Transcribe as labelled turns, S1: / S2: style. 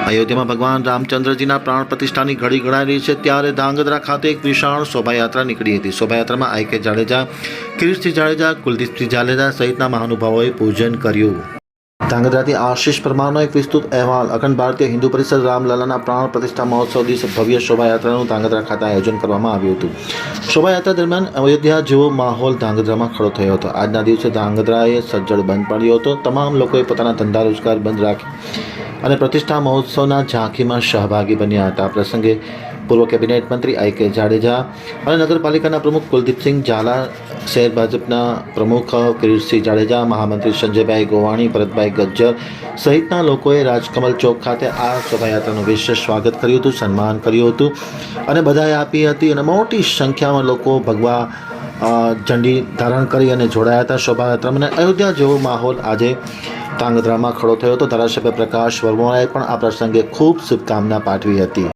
S1: અયોધ્યામાં ભગવાન રામચંદ્રજીના પ્રાણ પ્રતિષ્ઠાની ઘડી ગણાઈ રહી છે ત્યારે ધાંગધ્રા ખાતે એક વિશાળ શોભાયાત્રા નીકળી હતી। શોભાયાત્રામાં આઈ.કે. જાડેજા, કિરીટસિંહ જાડેજા, કુલદીપસિંહ જાડેજા સહિતના મહાનુભાવોએ પૂજન કર્યું। ધાંગધ્રાથી આશીષ પરમારનો એક વિસ્તૃત અહેવાલ। અખંડ ભારતીય હિન્દુ પરિષદ રામલલાના પ્રાણ પ્રતિષ્ઠા મહોત્સવ દિવસે ભવ્ય શોભાયાત્રાનું ધાંગધ્રા ખાતે આયોજન કરવામાં આવ્યું હતું। શોભાયાત્રા દરમિયાન અયોધ્યા જેવો માહોલ ધાંગધ્રામાં ખડો થયો હતો। આજના દિવસે ધાંગધ્રાએ સજ્જડ બંધ પાડ્યો હતો। તમામ લોકોએ પોતાના ધંધા રોજગાર બંધ રાખી અને પ્રતિષ્ઠા મહોત્સવના ઝાંખીમાં સહભાગી બન્યા હતા। આ પ્રસંગે પૂર્વ કેબિનેટ મંત્રી આઈ.કે. જાડેજા અને નગરપાલિકાના પ્રમુખ કુલદીપસિંહ ઝાલા, શહેર ભાજપના પ્રમુખ કિરીટસિંહ જાડેજા, મહામંત્રી સંજયભાઈ ગોવાણી, ભરતભાઈ ગજ્જર સહિતના લોકોએ રાજકમલ ચોક ખાતે આ શોભાયાત્રાનું વિશેષ સ્વાગત કર્યું હતું, સન્માન કર્યું હતું અને બધાએ આપી હતી અને મોટી સંખ્યામાં લોકો ભગવા ઝંડી ધારણ કરી અને જોડાયા હતા શોભાયાત્રામાં। અને અયોધ્યા જેવો માહોલ આજે ધાંગધ્રામાં ખડો થયો હતો। ધારાસભ્ય પ્રકાશ વર્માએ પણ આ પ્રસંગે ખૂબ શુભકામના પાઠવી હતી।